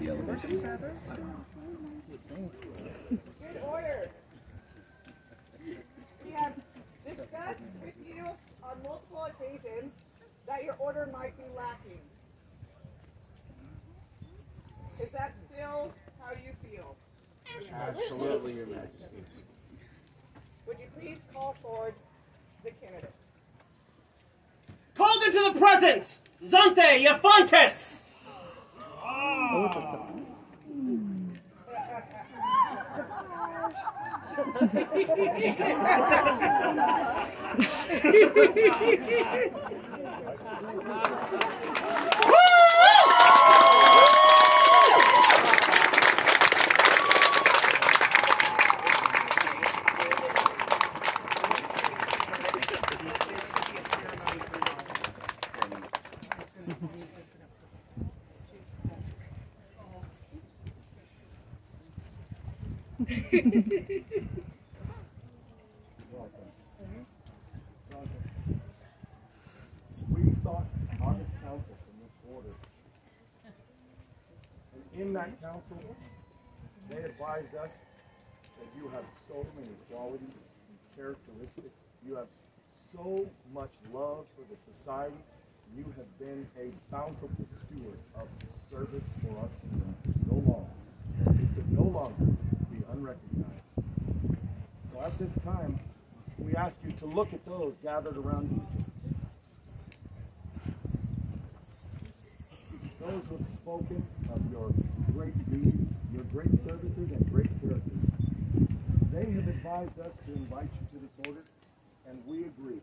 the elevation. In order. We have discussed with you on multiple occasions that your order might be lacking. Is that still how you feel? Absolutely, Your Majesty. Would you please call forward the candidates? Called into the presence, Zante Countess. We sought honest counsel from this order. And in that counsel, they advised us that you have so many qualities and characteristics. You have so much love for the society. You have been a bountiful steward of service for us for so long. It could no longer be unrecognized. So at this time, we ask you to look at those gathered around you. Those who have spoken of your great deeds, your great services, and great character. They have advised us to invite you to this order, and we agree.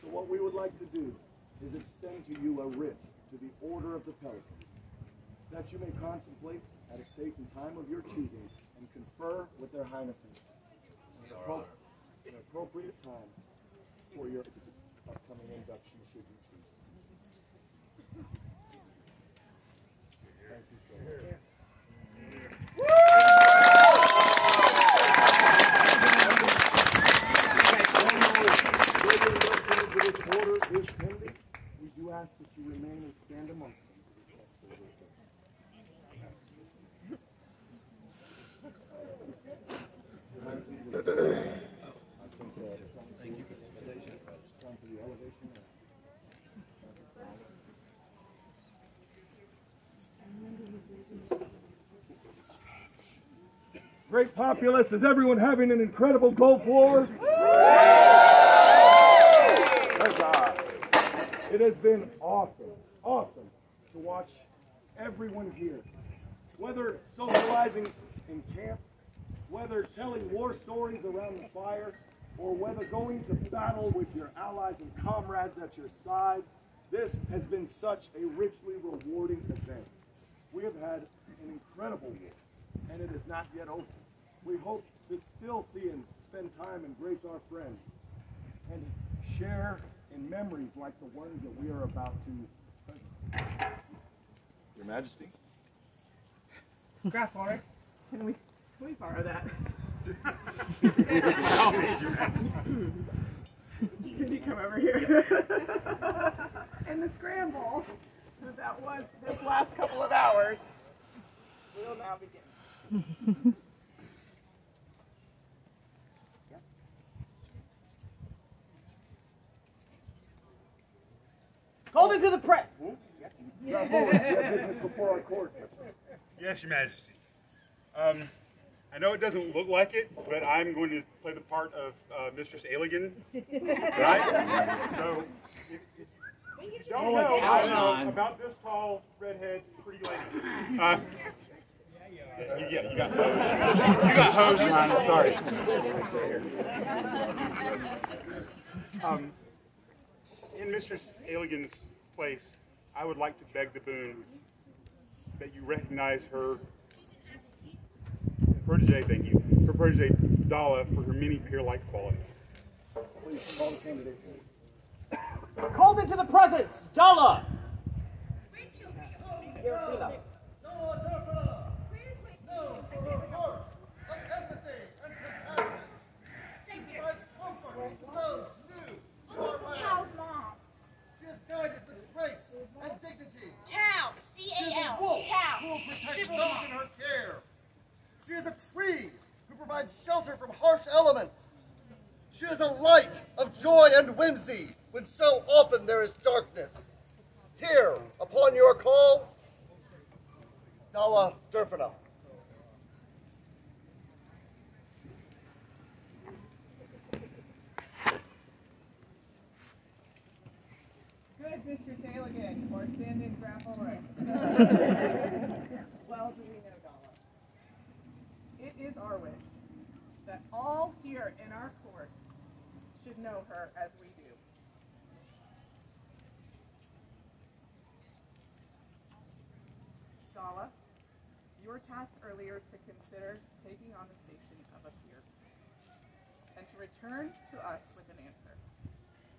So what we would like to do is extend to you a writ to the Order of the Pelican, that you may contemplate at a date and time of your choosing and confer with their highnesses an appropriate time for your upcoming induction should you choose. Thank you so much. This order is pending. We do ask that you remain and stand amongst them. Great populace. Is everyone having an incredible Gulf War? It has been awesome to watch everyone here, whether socializing in camp, whether telling war stories around the fire, or whether going to battle with your allies and comrades at your side. This has been such a richly rewarding event. We have had an incredible war, and it is not yet over. We hope to still see and spend time and grace our friends and share in memories like the ones that we are about to. Your Majesty. Graph water. Can we borrow that? Can you come over here? And the scramble that was this last couple of hours will now begin. Called into the press. Before our court. Yes, Your Majesty. I know it doesn't look like it, but I'm going to play the part of Mistress Pelican tonight. So, if you don't know about this tall, redhead, pretty lady. You got hosed. You got hosed, Your Honor. Sorry. In Mistress Pelican's place, I would like to beg the boon that you recognize her protege, thank you, her protege Dalla for her many peer-like qualities. Please call the candidate. Called into the presence, Dalla. Dyrfinna. No, Dyrfinna. No, for her heart of empathy and compassion. Thank you. Provides comfort to those new to our land. How's Mom? She has guided with grace and dignity. Cow. C-A-L. She is a wolf Cow. who will protect those in her care. She is a tree who provides shelter from harsh elements. She is a light of joy and whimsy when so often there is darkness. Here, upon your call, Dalla Dyrfinna. Good, Mr. Pelican, or stand-in grapple right. Well, do we know Dalla? It is our wish that all here in our court should know her as we do. Dalla, you were tasked earlier to consider taking on the station of a peer and to return to us with an answer.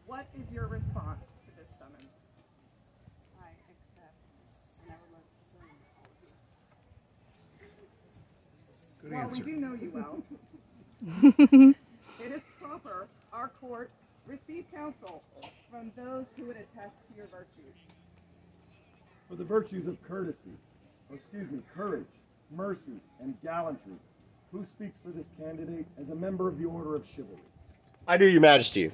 What is your response to this summons? I accept, and I would love to join all of you. Good Well, answer. we do know you well. It is proper our court receive counsel from those who would attest to your virtues. For the virtues of courtesy, courage, mercy, and gallantry, who speaks for this candidate as a member of the Order of Chivalry? I do, Your Majesty.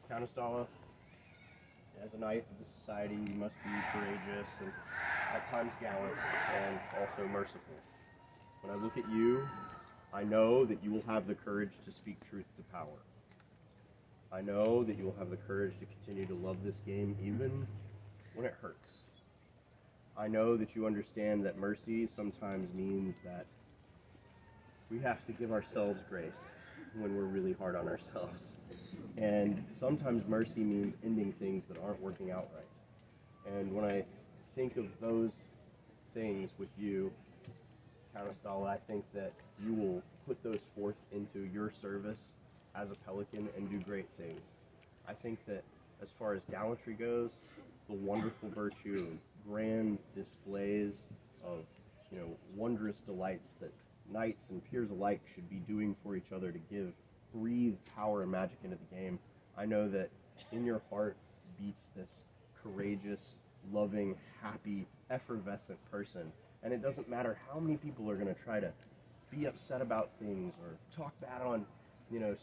Countess Dalla, as a knight of the society, you must be courageous and at times gallant and also merciful. When I look at you, I know that you will have the courage to speak truth to power. I know that you will have the courage to continue to love this game even when it hurts. I know that you understand that mercy sometimes means that we have to give ourselves grace when we're really hard on ourselves. And sometimes mercy means ending things that aren't working out right. And when I think of those things with you, Countess Dalla, I think that you will put those forth into your service as a Pelican and do great things. I think that as far as gallantry goes, the wonderful virtue and grand displays of, wondrous delights that knights and peers alike should be doing for each other to breathe power and magic into the game. I know that in your heart beats this courageous, loving, happy, effervescent person. And it doesn't matter how many people are going to try to be upset about things or talk bad on,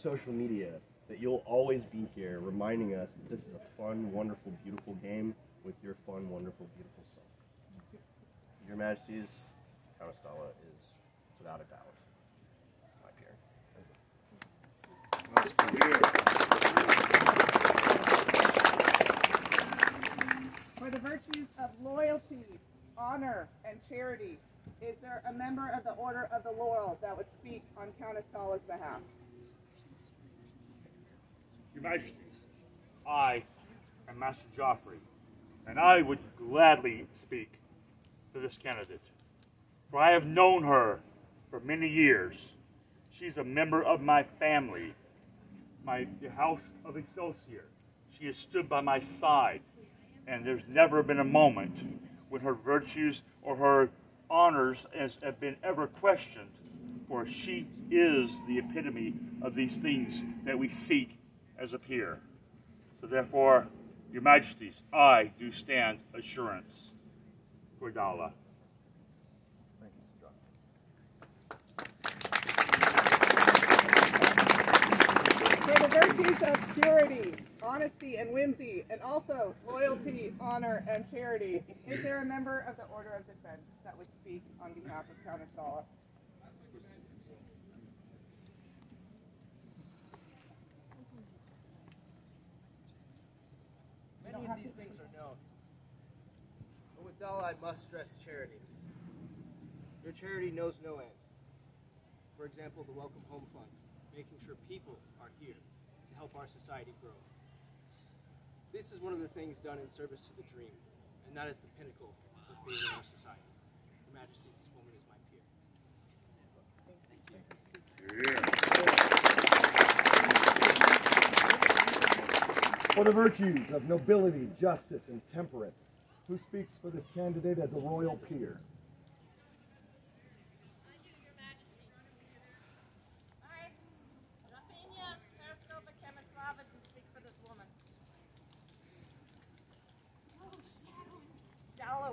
social media, that you'll always be here reminding us that this is a fun, wonderful, beautiful game with your fun, wonderful, beautiful self. Your Majesty's, Countess Dalla is, without a doubt, my peer. For the virtues of loyalty, honor, and charity, is there a member of the Order of the Laurel that would speak on Countess Dalla's behalf? Your Majesties, I am Master Joffrey, and I would gladly speak for this candidate. For I have known her for many years. She's a member of my family, the House of Excelsior. She has stood by my side, and there's never been a moment when her virtues or her honors have been ever questioned, for she is the epitome of these things that we seek as a peer. So therefore, Your Majesties, I do stand assurance for Dalla. For the virtues of purity, honesty, and whimsy, and also loyalty, honor, and charity, is there a member of the Order of Defense that would speak on behalf of Countess Dalla? Many of these things are known, but with Dalla I must stress charity. Your charity knows no end. For example, the Welcome Home Fund, making sure people are here to help our society grow. This is one of the things done in service to the dream, and that is the pinnacle of being in our society. Your Majesties, this woman is my peer. For the virtues of nobility, justice, and temperance, who speaks for this candidate as a royal peer?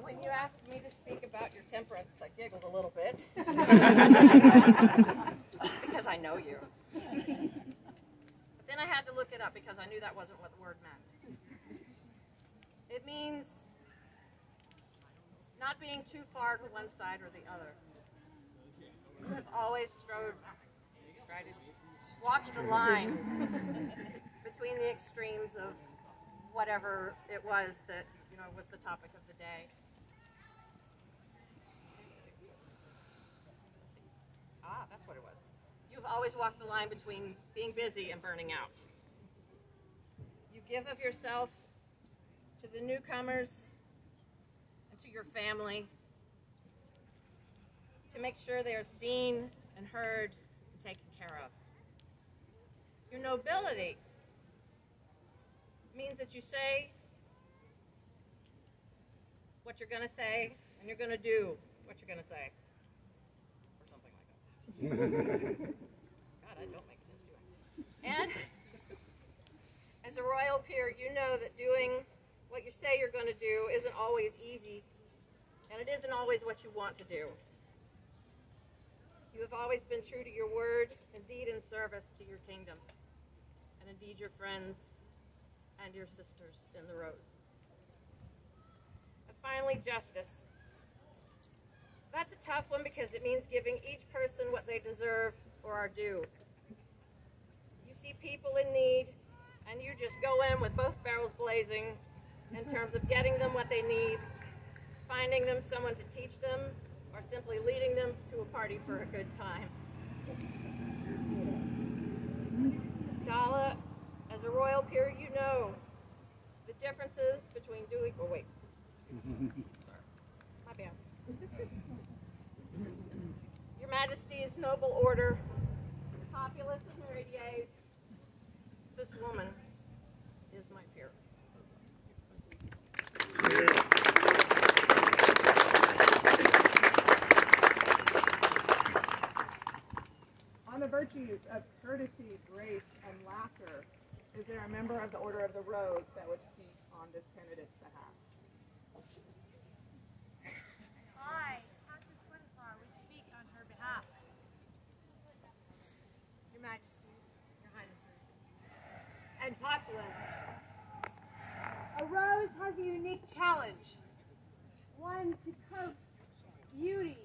when you asked me to speak about your temperance, I giggled a little bit. Because I know you. But then I had to look it up because I knew that wasn't what the word meant. It means not being too far to one side or the other. You have always walked the line between the extremes of whatever it was that, was the topic of the day. That's what it was. You've always walked the line between being busy and burning out. You give of yourself to the newcomers and to your family to make sure they are seen and heard and taken care of. Your nobility means that you say what you're going to say and you're going to do what you're going to say. Or something like that. God, that don't make sense, do I? And as a royal peer, you know that doing what you say you're going to do isn't always easy, and it isn't always what you want to do. You have always been true to your word and deed in service to your kingdom, and indeed your friends and your sisters in the rose. And finally, justice. That's a tough one because it means giving each person what they deserve or are due. You see people in need, and you just go in with both barrels blazing in terms of getting them what they need, finding them someone to teach them, or simply leading them to a party for a good time. Dalla, as a royal peer, you know the differences between doing... Oh, wait. Sorry. My bad. Your Majesty's noble order, populace of Meridies, this woman is my peer. On the virtues of courtesy, grace, and laughter, is there a member of the Order of the Rose that would speak on this candidate's behalf? I, Countess, would speak on her behalf. Your Majesties, Your Highnesses, and populace. A rose has a unique challenge, one to coax beauty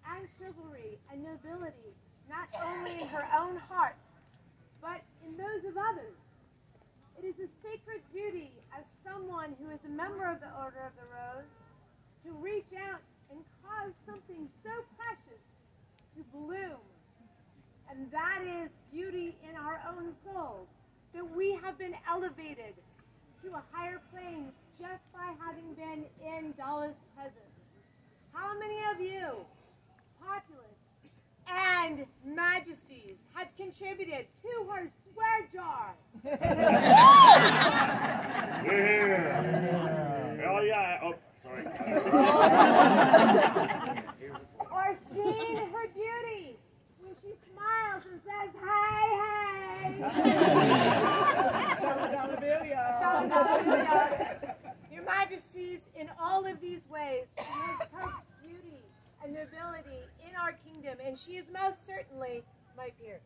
and chivalry and nobility, not only in her own heart, but in those of others. It is a sacred duty as someone who is a member of the Order of the Rose to reach out and cause something so precious to bloom. And that is beauty in our own souls, that we have been elevated to a higher plane just by having been in Dalla's presence. How many of you, populace and majesties, have contributed to her swear jar? Yeah. Hell yeah. Oh, sorry. Or seen her beauty when she smiles and says, hey, hey. Your Majesties, in all of these ways, she has coaxed beauty and nobility in our kingdom, and she is most certainly my peer.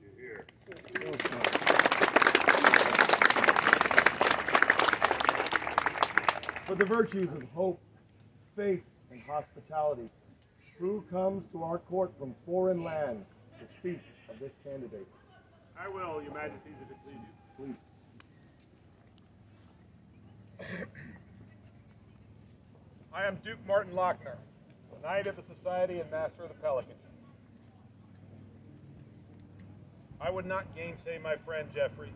You're here. For the virtues of hope, faith, and hospitality, who comes to our court from foreign lands to speak of this candidate? I will, Your Majesties, if it please you. Please. I am Duke Martin Lochner, Knight of the Society and Master of the Pelican. I would not gainsay my friend Geoffrey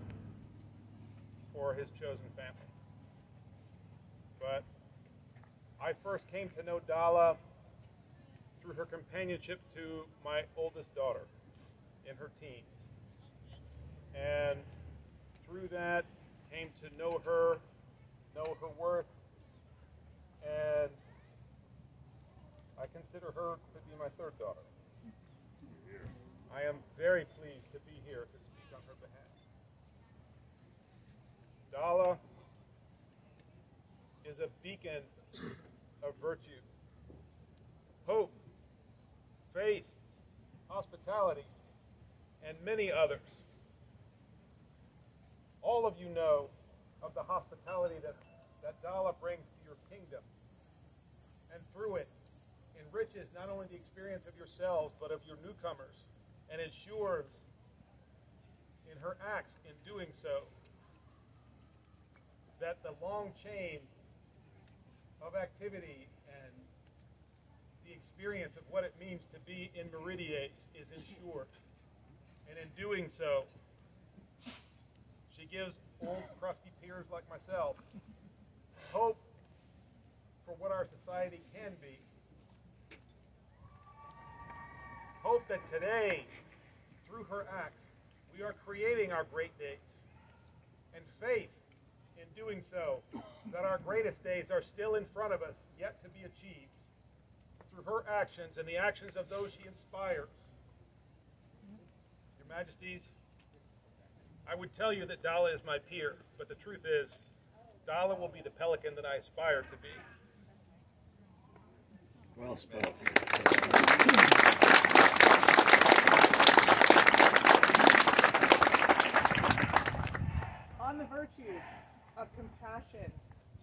for his chosen family. But I first came to know Dalla through her companionship to my oldest daughter in her teens. And through that came to know her worth, and I consider her to be my third daughter. I am very pleased to be here to speak on her behalf. Dalla is a beacon of virtue, hope, faith, hospitality, and many others. All of you know of the hospitality that Dalla brings to your kingdom, and through it enriches not only the experience of yourselves, but of your newcomers, and ensures in her acts in doing so that the long chain of activity and the experience of what it means to be in Meridiates is ensured. And in doing so, she gives old crusty peers like myself hope for what our society can be. Hope that today, through her acts, we are creating our great days. And faith in doing so, that our greatest days are still in front of us, yet to be achieved, through her actions and the actions of those she inspires. Your Majesties, I would tell you that Dalla is my peer, but the truth is, Dalla will be the Pelican that I aspire to be. Well spoken. On the virtues of compassion,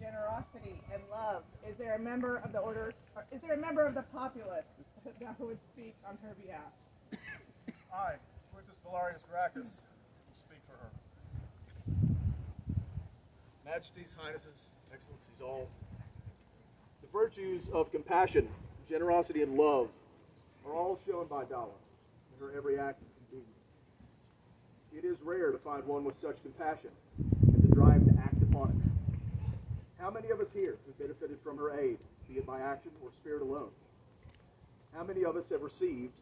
generosity, and love, is there a member of the order, or is there a member of the populace that would speak on her behalf? I, Countess Valarius Gracchus, will speak for her. Majesties, Highnesses, Excellencies all, the virtues of compassion, generosity, and love are all shown by Dalla in her every act and deed. It is rare to find one with such compassion and the drive to act upon it. How many of us here have benefited from her aid, be it by action or spirit alone? How many of us have received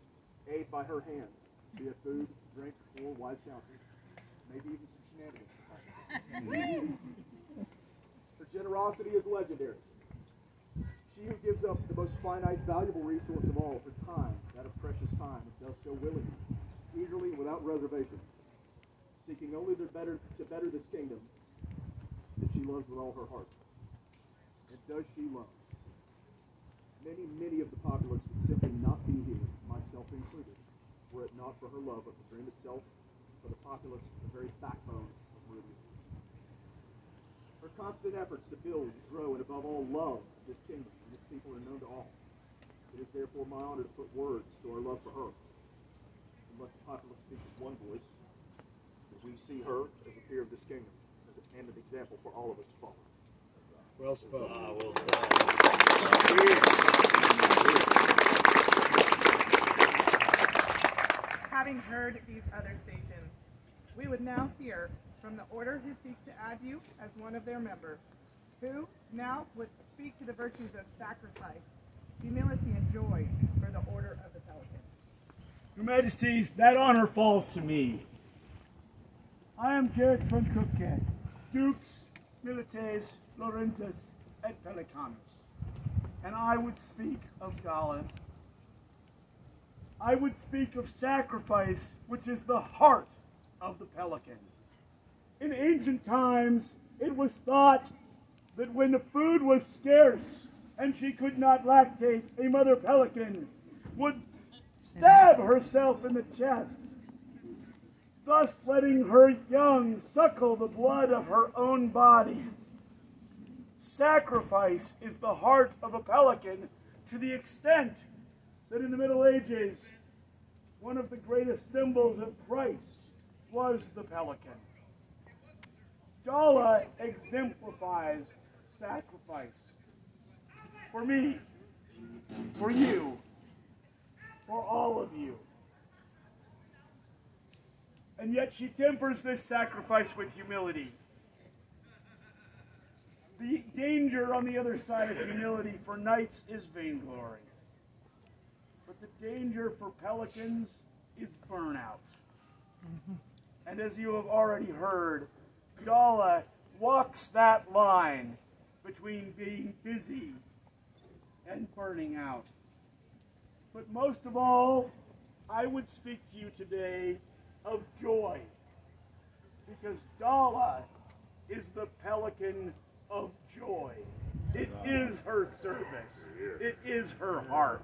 aid by her hand, be it food, drink, or wise counsel, maybe even some shenanigans? Her generosity is legendary. She who gives up the most finite, valuable resource of all, her time, that of precious time, and does so willingly, eagerly, and without reservation, seeking only to better this kingdom that she loves with all her heart. And does she love? Many, many of the populace would simply not be here, myself included, were it not for her love of the dream itself, for the populace, the very backbone of Meridian. Her constant efforts to build, grow, and above all love this kingdom and its people are known to all. It is therefore my honor to put words to our love for her, and let the populace speak with one voice, that we see her as a peer of this kingdom, and an example for all of us to follow. Well spoken. Having heard these other stations, we would now hear from the order who seeks to add you as one of their members, who now would speak to the virtues of sacrifice, humility, and joy for the order of the Pelican. Your Majesties, that honor falls to me. I am Judge from Cookhead, Dukes, Milites, Laurentus, et Pelicanus, and I would speak of Dalla. I would speak of sacrifice, which is the heart of the Pelican. In ancient times, it was thought that when the food was scarce and she could not lactate, a mother pelican would stab herself in the chest, thus letting her young suckle the blood of her own body. Sacrifice is the heart of a pelican, to the extent that in the Middle Ages, one of the greatest symbols of Christ was the pelican. Dalla exemplifies sacrifice. For me, for you, for all of you. And yet she tempers this sacrifice with humility. The danger on the other side of humility for knights is vainglory. But the danger for pelicans is burnout. And as you have already heard, Dalla walks that line between being busy and burning out. But most of all, I would speak to you today of joy, because Dalla is the Pelican of joy. It is her service. It is her heart.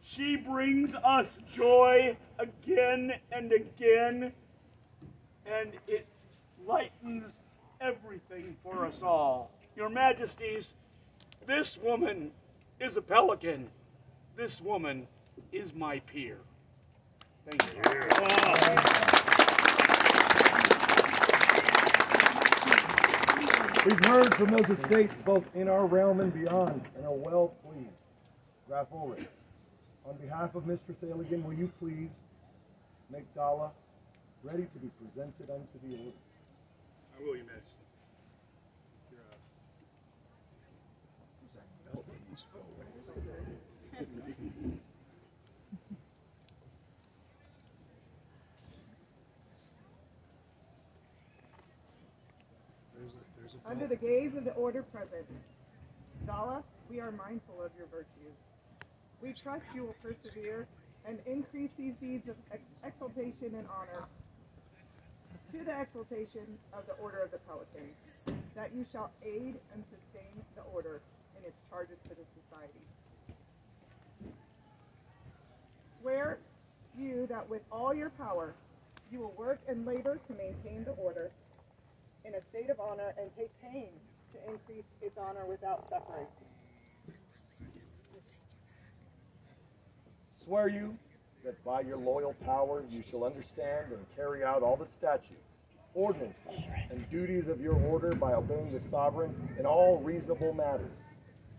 She brings us joy again and again, and it lightens everything for us all. Your Majesties, this woman is a pelican. This woman is my peer. Thank you. We've heard from those estates both in our realm and beyond, and are well pleased. Graf Ulrich, on behalf of Mistress Elegin, will you please make Dalla ready to be presented unto the order? I will, Your Majesty. Under the gaze of the order present, Dalla, we are mindful of your virtues. We trust you will persevere and increase these deeds of exaltation and honor to the exaltation of the Order of the Pelican, that you shall aid and sustain the order in its charges to the society. Swear you that with all your power you will work and labor to maintain the order in a state of honor and take pain to increase its honor without suffering. Swear you that by your loyal power you shall understand and carry out all the statutes, ordinances, and duties of your order by obeying the sovereign in all reasonable matters,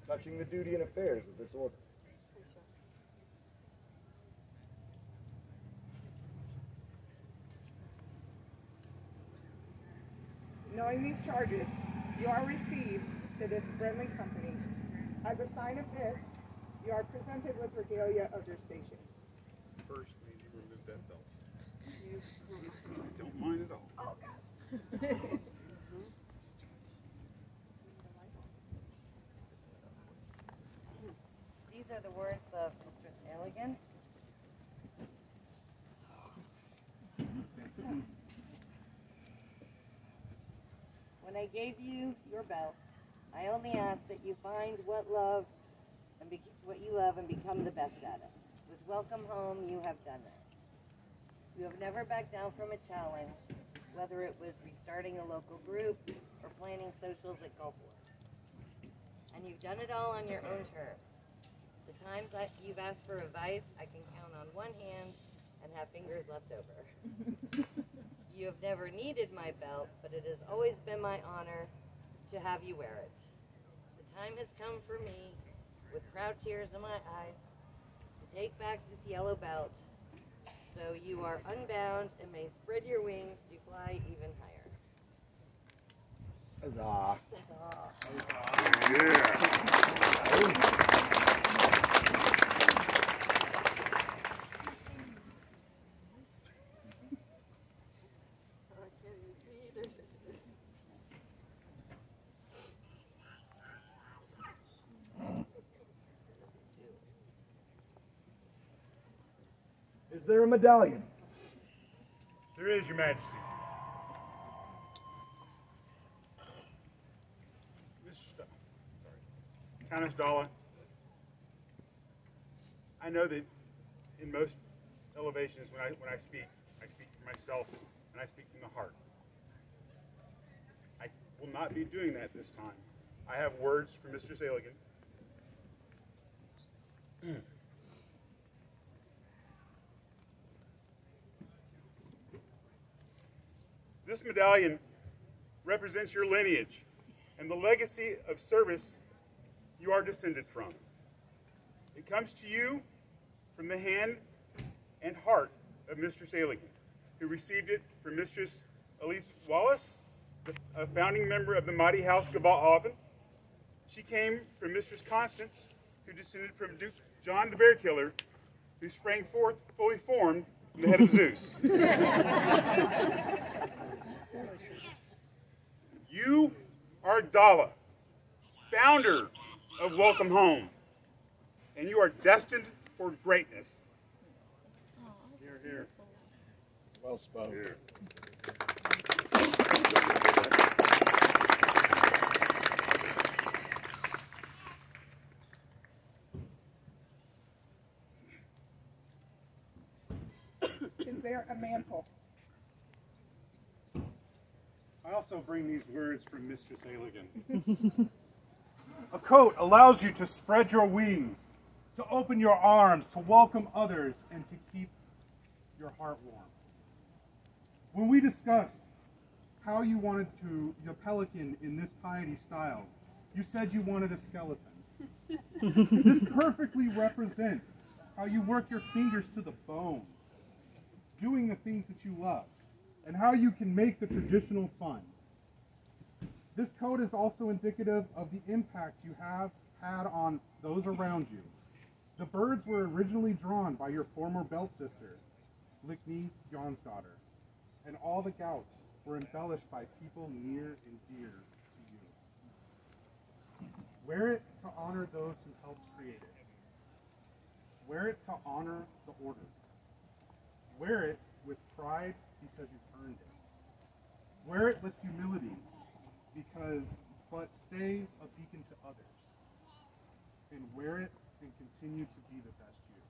touching the duty and affairs of this order. Knowing these charges, you are received to this friendly company. As a sign of this, you are presented with regalia of your station. First, we need to remove that belt. I don't mind at all. Oh, gosh. These are the words of Mistress Elegin. When I gave you your belt, I only asked that you find what you love and become the best at it. With Welcome Home, you have done it. You have never backed down from a challenge, whether it was restarting a local group or planning socials at Golf Wars. And you've done it all on your own terms. The times you've asked for advice, I can count on one hand and have fingers left over. You have never needed my belt, but it has always been my honor to have you wear it. The time has come for me, with proud tears in my eyes, to take back this yellow belt, so you are unbound and may spread your wings to fly even higher. Huzzah. Is there a medallion? There is, Your Majesty. Countess Dalla, I know that in most elevations when I speak for myself and I speak from the heart. I will not be doing that this time. I have words for Mistress Elegin. This medallion represents your lineage and the legacy of service you are descended from. It comes to you from the hand and heart of Mistress Elegin, who received it from Mistress Elise Wallace, a founding member of the mighty House Gabaldhofen. She came from Mistress Constance, who descended from Duke John the Bear Killer, who sprang forth fully formed from the head of Zeus. You are Dalla, founder of Welcome Home, and you are destined for greatness. Here, here. Well spoken. Here. there a mantle? I also bring these words from Mistress Pelican. A coat allows you to spread your wings, to open your arms, to welcome others, and to keep your heart warm. When we discussed how you wanted the pelican in this piety style, you said you wanted a skeleton. This perfectly represents how you work your fingers to the bone, doing the things that you love, and how you can make the traditional fun. This coat is also indicative of the impact you have had on those around you. The birds were originally drawn by your former belt sister, Lickney Jonsdottir, and all the gouts were embellished by people near and dear to you. Wear it to honor those who helped create it. Wear it to honor the order. Wear it with pride because you've earned it. Wear it with humility but stay a beacon to others. And wear it and continue to be the best you.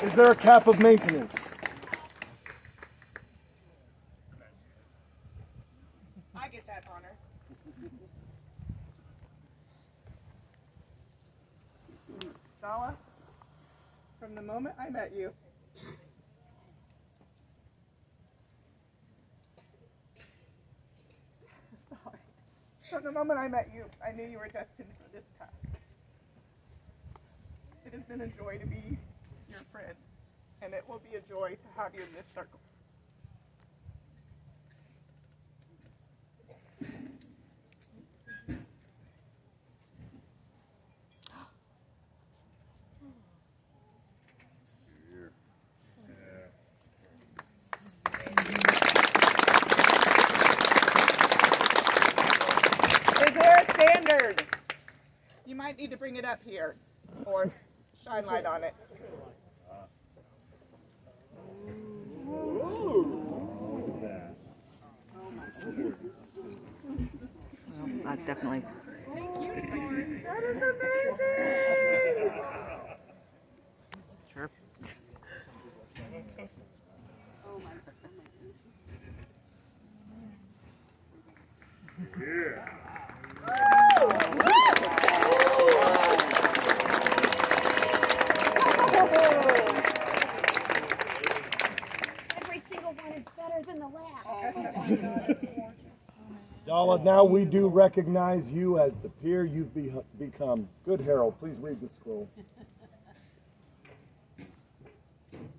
Is there a cap of maintenance? I get that honor. Dalla, from the moment I met you, from the moment I met you, I knew you were destined for this task. It has been a joy to be your friend, and it will be a joy to have you in this circle. Is there a standard? You might need to bring it up here or shine light on it. Well, I've definitely. Thank you, Doris. That is amazing. Sure. Yeah. Every single one is better than the last. Dalla, now we do recognize you as the peer you've become. Good Harold, please read the scroll.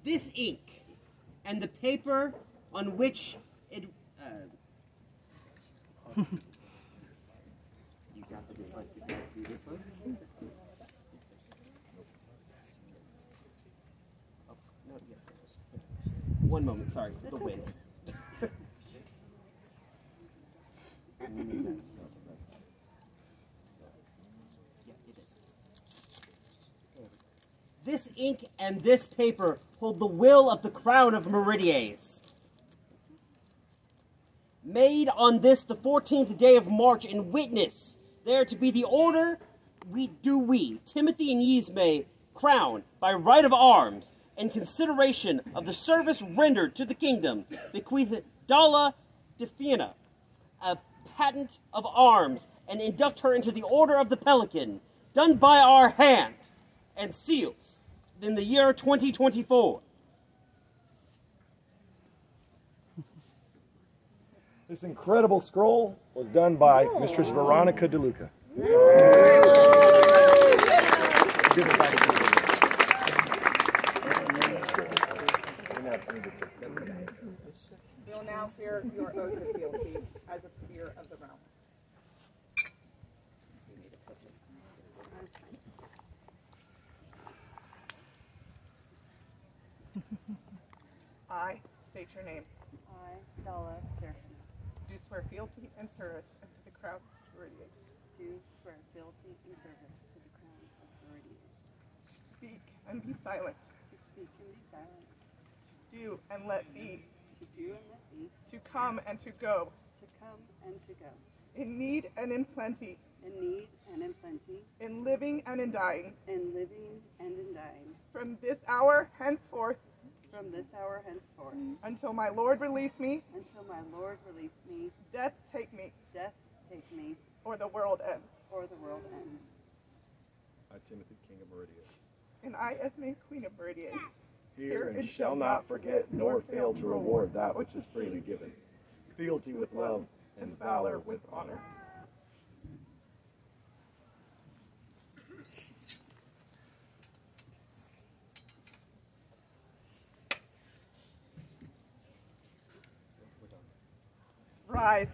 This ink and the paper on which it... You got the dyslexic guy through this one? Oh, no, yeah, one moment, sorry, the wind. This ink and this paper hold the will of the crown of Meridies. Made on this the 14th day of March in witness, there to be the order we, Timothy and Yismay, crown by right of arms, and consideration of the service rendered to the kingdom, bequeath Dalla Dyrfinna a patent of arms, and induct her into the order of the Pelican, done by our hand, and seals in the year 2024. This incredible scroll was done by Mistress Veronica DeLuca. You'll now hear your oath of fealty as a peer of the realm. I state your name. Dalla, Dyrfinna. Do swear fealty and service unto the crown of Dyrfinna. Do swear fealty and service to the crown of Dyrfinna. To speak and be silent. To speak and be silent. To do and let be. To do and let be. To come and to go. To come and to go. In need and in plenty. In need and in plenty. In living and in dying. In living and in dying. From this hour henceforth. From this hour henceforth. Until my Lord release me. Until my Lord release me. Death take me. Death take me. Or the world end. Or the world end. I, Timothy, King of Meridius. And I, Esme, Queen of Meridius. Hear and shall not forget, nor fail to reward that which is freely given. Fealty with love, and valor with honor. Rise,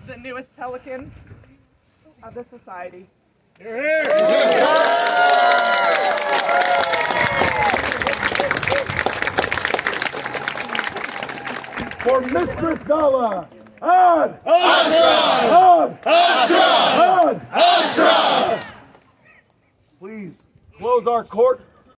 the newest Pelican of the society. Here, here! For Mistress Dalla, on! On! On! Please close our court